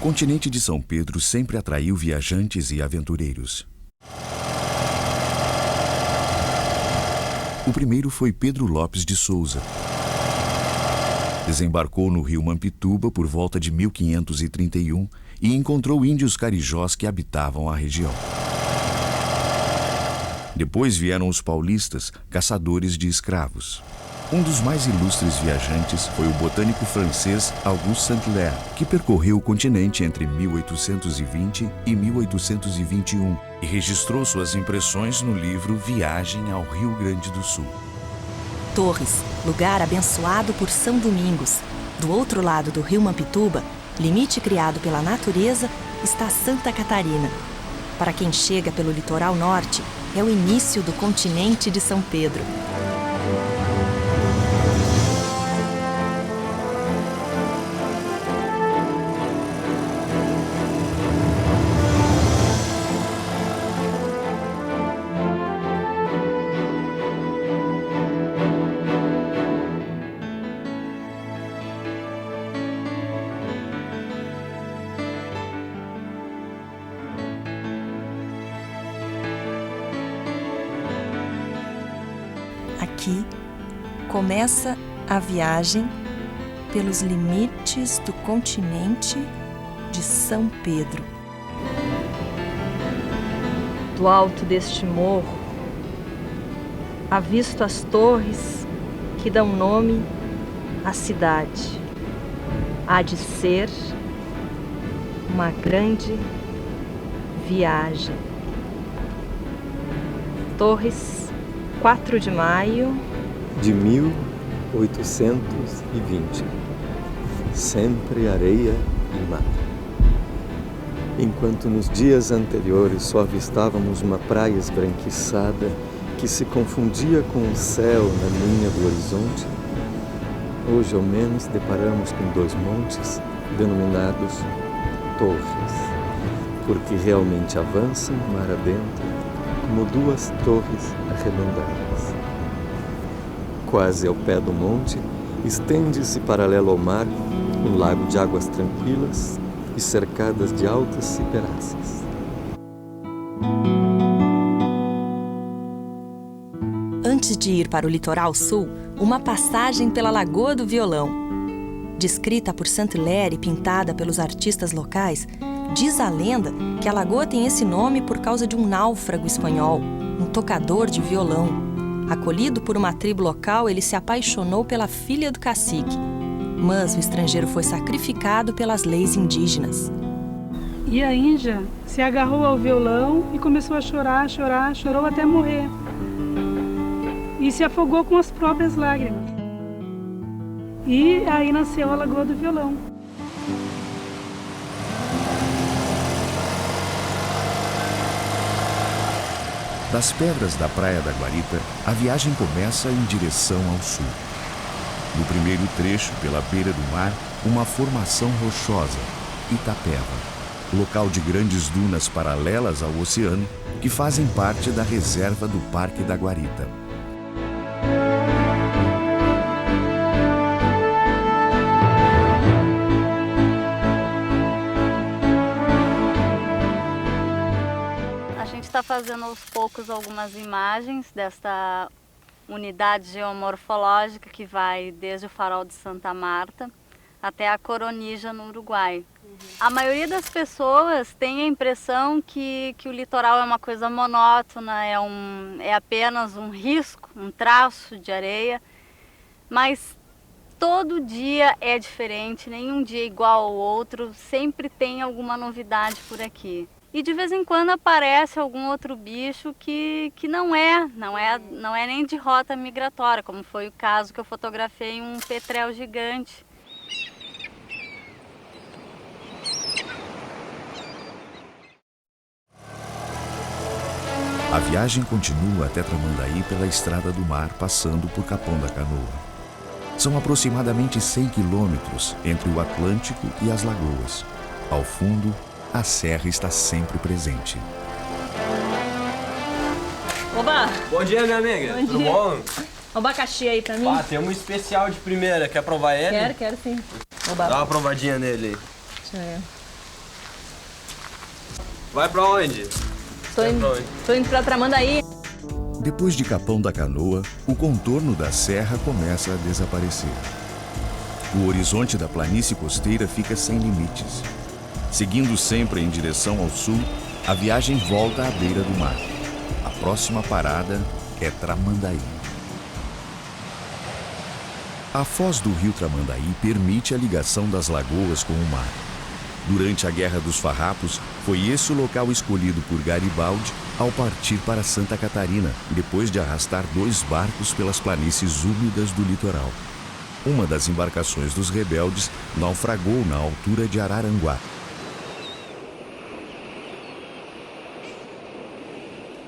continente de São Pedro sempre atraiu viajantes e aventureiros. O primeiro foi Pedro Lopes de Souza. Desembarcou no rio Mampituba por volta de 1531 e encontrou índios carijós que habitavam a região. Depois vieram os paulistas, caçadores de escravos. Um dos mais ilustres viajantes foi o botânico francês Auguste Saint-Hilaire, que percorreu o continente entre 1820 e 1821 e registrou suas impressões no livro Viagem ao Rio Grande do Sul. Torres, lugar abençoado por São Domingos. Do outro lado do rio Mampituba, limite criado pela natureza, está Santa Catarina. Para quem chega pelo litoral norte, é o início do continente de São Pedro. Aqui começa a viagem pelos limites do continente de São Pedro. Do alto deste morro, avisto as torres que dão nome à cidade. Há de ser uma grande viagem. Torres, 4 de maio de 1820. Sempre areia e mar. Enquanto nos dias anteriores só avistávamos uma praia esbranquiçada que se confundia com o céu na linha do horizonte, hoje ao menos deparamos com 2 montes denominados torres, porque realmente avançam mar adentro como 2 torres arredondadas. Quase ao pé do monte, estende-se paralelo ao mar um lago de águas tranquilas e cercadas de altas ciperáceas. Antes de ir para o litoral sul, uma passagem pela Lagoa do Violão. Descrita por Saint-Hilaire e pintada pelos artistas locais, diz a lenda que a lagoa tem esse nome por causa de um náufrago espanhol, um tocador de violão. Acolhido por uma tribo local, ele se apaixonou pela filha do cacique. Mas o estrangeiro foi sacrificado pelas leis indígenas. E a índia se agarrou ao violão e começou a chorar, chorou até morrer. E se afogou com as próprias lágrimas. E aí nasceu a Lagoa do Violão. Das pedras da Praia da Guarita, a viagem começa em direção ao sul. No primeiro trecho, pela beira do mar, uma formação rochosa, Itapeva, local de grandes dunas paralelas ao oceano que fazem parte da reserva do Parque da Guarita. Está fazendo aos poucos algumas imagens desta unidade geomorfológica que vai desde o farol de Santa Marta até a Coronija no Uruguai. A maioria das pessoas tem a impressão que o litoral é uma coisa monótona, é apenas um risco, um traço de areia, mas todo dia é diferente, nenhum dia é igual ao outro, sempre tem alguma novidade por aqui. E de vez em quando aparece algum outro bicho que não é nem de rota migratória, como foi o caso que eu fotografei um petrel gigante. A viagem continua até Tramandaí pela Estrada do Mar, passando por Capão da Canoa. São aproximadamente 100 quilômetros entre o Atlântico e as lagoas. Ao fundo, a serra está sempre presente. Oba! Bom dia, minha amiga. Bom Tudo dia. bom? Um abacaxi aí pra mim? Ah, tem um especial de primeira. Quer provar ele? Quero sim. Oba. Dá uma provadinha nele aí. Deixa eu ver. Vai pra onde? Tô indo pra Tramandaí. Depois de Capão da Canoa, o contorno da serra começa a desaparecer. O horizonte da planície costeira fica sem limites. Seguindo sempre em direção ao sul, a viagem volta à beira do mar. A próxima parada é Tramandaí. A foz do rio Tramandaí permite a ligação das lagoas com o mar. Durante a Guerra dos Farrapos, foi esse o local escolhido por Garibaldi ao partir para Santa Catarina, depois de arrastar 2 barcos pelas planícies úmidas do litoral. Uma das embarcações dos rebeldes naufragou na altura de Araranguá.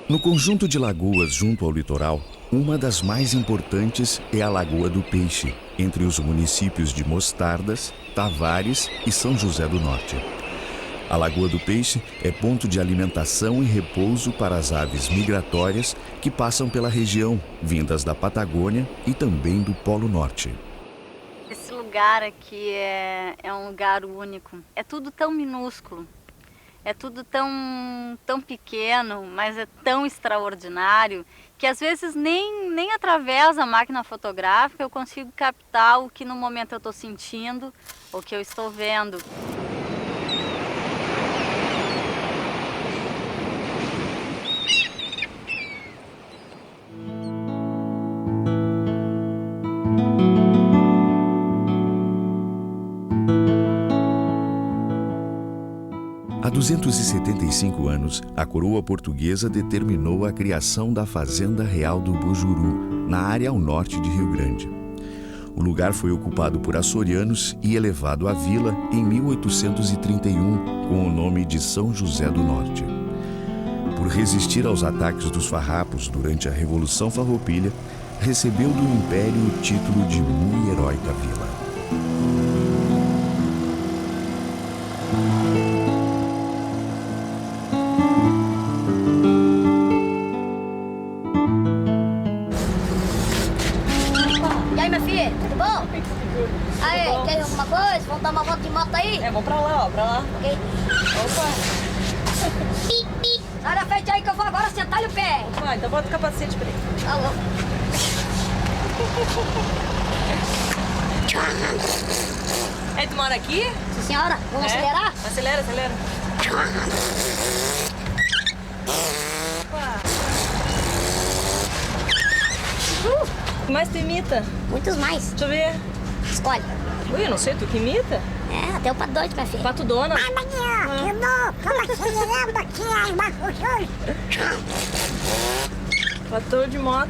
No conjunto de lagoas junto ao litoral, uma das mais importantes é a Lagoa do Peixe, entre os municípios de Mostardas, Tavares e São José do Norte. A Lagoa do Peixe é ponto de alimentação e repouso para as aves migratórias que passam pela região, vindas da Patagônia e também do Polo Norte. Esse lugar aqui é um lugar único. É tudo tão minúsculo. É tudo tão pequeno, mas é tão extraordinário que às vezes nem através da máquina fotográfica eu consigo captar o que no momento eu estou sentindo, o que eu estou vendo. Há 275 anos, a coroa portuguesa determinou a criação da Fazenda Real do Bujuru, na área ao norte de Rio Grande. O lugar foi ocupado por açorianos e elevado à vila em 1831, com o nome de São José do Norte. Por resistir aos ataques dos farrapos durante a Revolução Farroupilha, recebeu do Império o título de Muito Heróica Vila. Aí, quer alguma coisa? Vamos dar uma volta de moto aí? Vamos pra lá, ó, pra lá. Ok. Opa! Sai da frente aí que eu vou agora sentar-lhe o pé. Vai, então bota o capacete pra ele. Alô. Tu mora aqui? Sim, senhora. Vamos acelerar? Acelera. Opa! O que mais tu imita? Muitos mais. Deixa eu ver. Escolhe. Ui, eu não sei, tu que imita? Até o Pato Doido, minha filha. Pato Dona. Eu tô acelerando aqui as marcações. Pato de moto.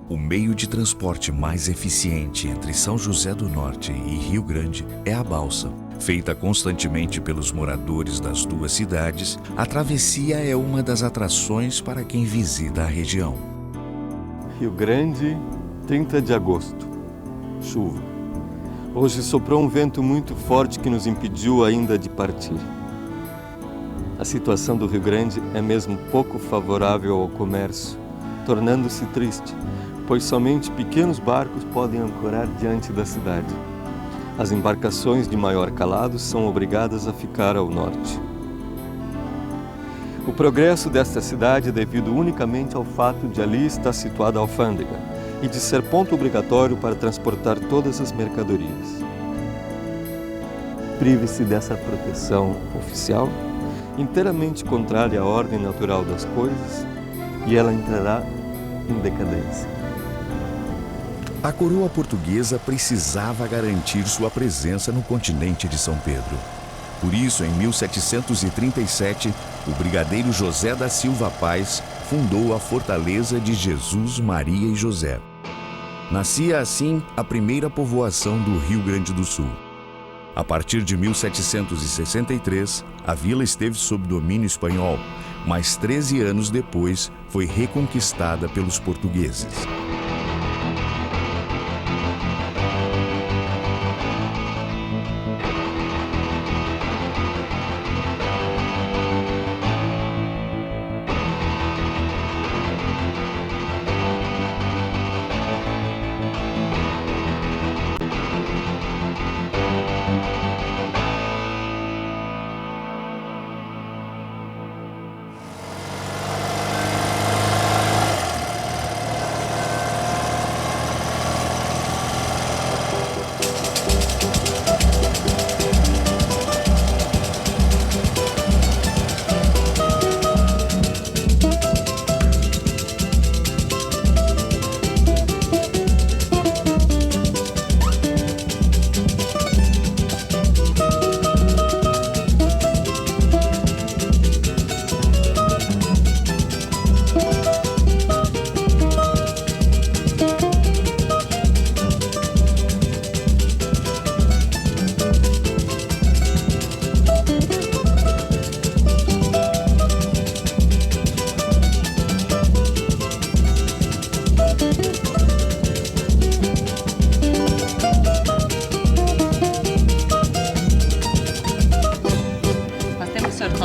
O meio de transporte mais eficiente entre São José do Norte e Rio Grande é a balsa. Feita constantemente pelos moradores das duas cidades, a travessia é uma das atrações para quem visita a região. Rio Grande, 30 de agosto. Chuva. Hoje soprou um vento muito forte que nos impediu ainda de partir. A situação do Rio Grande é mesmo pouco favorável ao comércio, tornando-se triste, pois somente pequenos barcos podem ancorar diante da cidade. As embarcações de maior calado são obrigadas a ficar ao norte. O progresso desta cidade é devido unicamente ao fato de ali estar situada a alfândega e de ser ponto obrigatório para transportar todas as mercadorias. Prive-se dessa proteção oficial, inteiramente contrária à ordem natural das coisas, e ela entrará em decadência. A coroa portuguesa precisava garantir sua presença no continente de São Pedro. Por isso, em 1737, o brigadeiro José da Silva Paz fundou a fortaleza de Jesus, Maria e José. Nascia assim a primeira povoação do Rio Grande do Sul. A partir de 1763, a vila esteve sob domínio espanhol, mas 13 anos depois foi reconquistada pelos portugueses.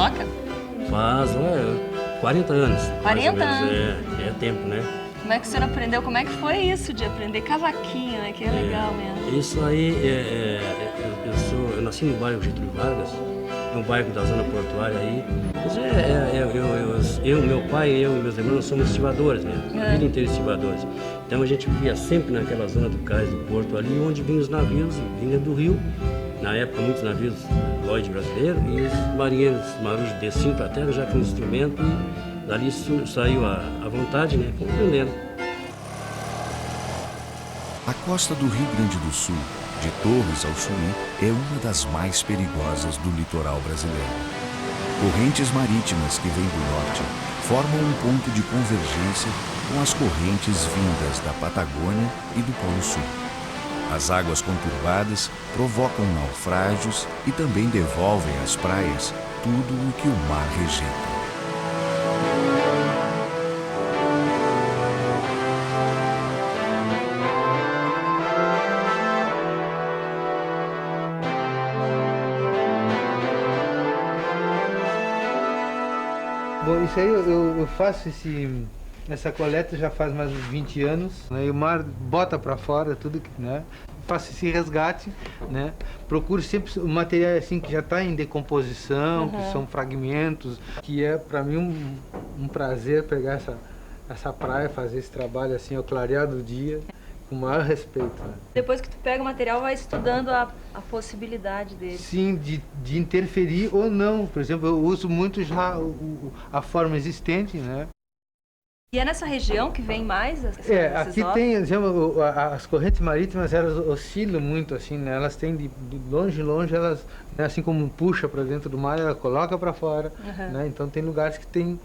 paçoca? Faz, 40 anos. 40 anos? É tempo, né? Como é que o senhor aprendeu? Como é que foi isso de aprender cavaquinho, né? Que é legal mesmo. Isso aí, eu nasci no bairro Getúlio Vargas, um bairro da zona portuária aí. Mas meu pai, eu e meus irmãos somos estivadores, né? A vida inteira estivadores. Então a gente vivia sempre naquela zona do cais do porto ali, onde vinham os navios, vinha do rio. Na época, muitos navios Lloyd brasileiro, e os marinheiros marujos desciam para a terra já com instrumento, e dali saiu a vontade, né? Compreendendo. A costa do Rio Grande do Sul, de Torres ao Chuí, é uma das mais perigosas do litoral brasileiro. Correntes marítimas que vêm do norte formam um ponto de convergência com as correntes vindas da Patagônia e do Polo Sul. As águas conturbadas provocam naufrágios e também devolvem às praias tudo o que o mar rejeita. Bom, isso aí eu faço essa coleta já faz mais de 20 anos, né? E o mar bota para fora tudo, né? Faço esse resgate, né? Procuro sempre o material assim que já está em decomposição, que são fragmentos, que é para mim um prazer pegar essa praia, fazer esse trabalho assim ao clarear do dia, com o maior respeito. Né? Depois que tu pega o material, vai estudando a possibilidade dele. Sim, de interferir ou não. Por exemplo, eu uso muito já a forma existente, né? E é nessa região que vem mais esses aqui ossos? tem, exemplo, as correntes marítimas, elas oscilam muito, assim, né? Elas têm de longe, elas, né, assim como puxa para dentro do mar, ela coloca para fora, né? Então tem lugares que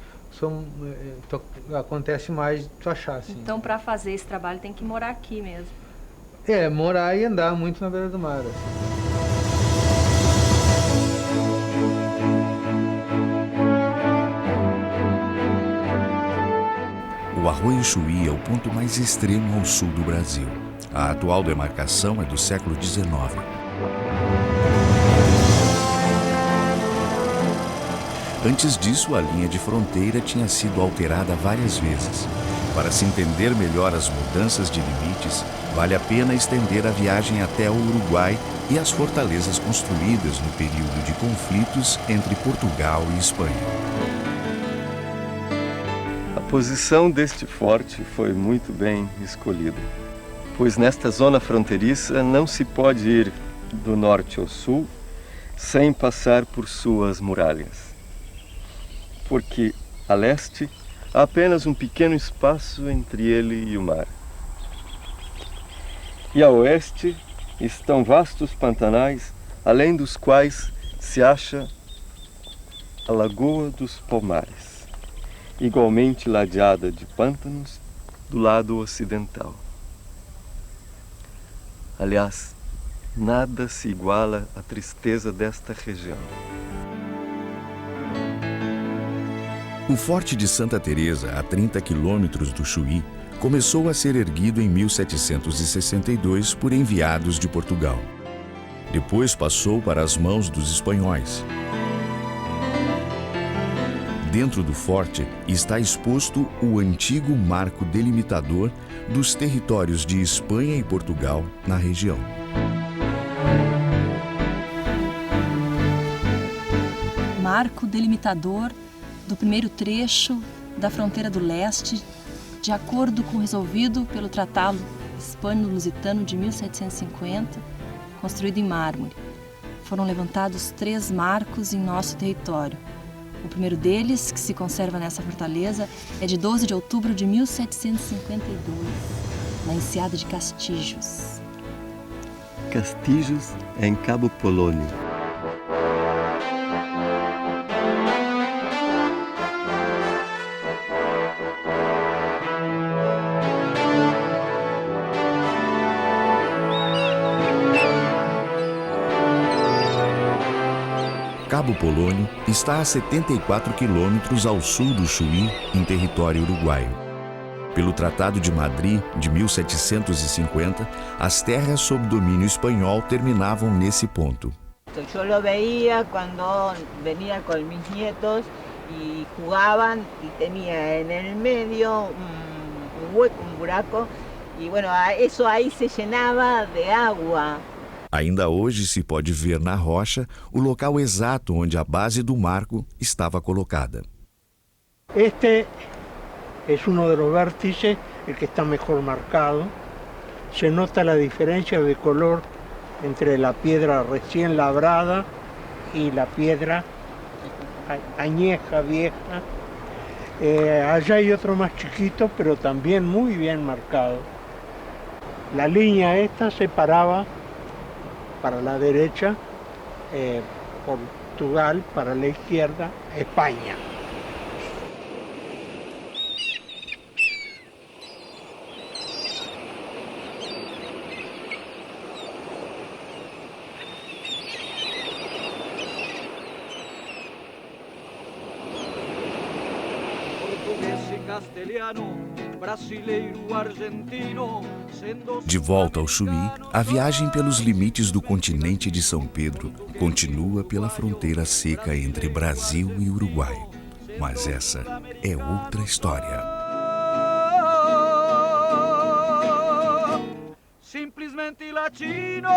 acontece mais de tu achar, assim. Então, para fazer esse trabalho, tem que morar aqui mesmo. Morar e andar muito na beira do mar, assim. O Arroio Chuí é o ponto mais extremo ao sul do Brasil. A atual demarcação é do século XIX. Antes disso, a linha de fronteira tinha sido alterada várias vezes. Para se entender melhor as mudanças de limites, vale a pena estender a viagem até o Uruguai e as fortalezas construídas no período de conflitos entre Portugal e Espanha. A posição deste forte foi muito bem escolhida, pois nesta zona fronteiriça não se pode ir do norte ao sul sem passar por suas muralhas, porque a leste há apenas um pequeno espaço entre ele e o mar. E a oeste estão vastos pantanais, além dos quais se acha a Lagoa dos Pomares, igualmente ladeada de pântanos do lado ocidental. Aliás, nada se iguala à tristeza desta região. O Forte de Santa Teresa, a 30 quilômetros do Chuí, começou a ser erguido em 1762 por enviados de Portugal. Depois passou para as mãos dos espanhóis. Dentro do forte está exposto o antigo marco delimitador dos territórios de Espanha e Portugal na região. Marco delimitador do primeiro trecho da fronteira do leste, de acordo com o resolvido pelo Tratado Hispano-Lusitano de 1750, construído em mármore. Foram levantados 3 marcos em nosso território. O primeiro deles, que se conserva nessa fortaleza, é de 12 de outubro de 1752, na enseada de Castijos. Castijos em Cabo Polônio. Cabo Polônio está a 74 quilômetros ao sul do Chuí, em território uruguaio. Pelo Tratado de Madrid, de 1750, as terras sob domínio espanhol terminavam nesse ponto. yo lo veía cuando venía con mis nietos y jugaban y tenía en el medio un hueco, un buraco, e bueno, isso aí se llenava de água. Ainda hoje se pode ver na rocha o local exato onde a base do marco estava colocada. Este es uno de los vértices, el que está mejor marcado. Se nota la diferencia de color entre la piedra recién labrada y la piedra añeja, vieja. Allá hay otro más chiquito, pero también muy bien marcado. La línea esta separaba para la derecha Portugal, para la izquierda España. De volta ao Chuí, a viagem pelos limites do continente de São Pedro continua pela fronteira seca entre Brasil e Uruguai. Mas essa é outra história. Simplesmente latino.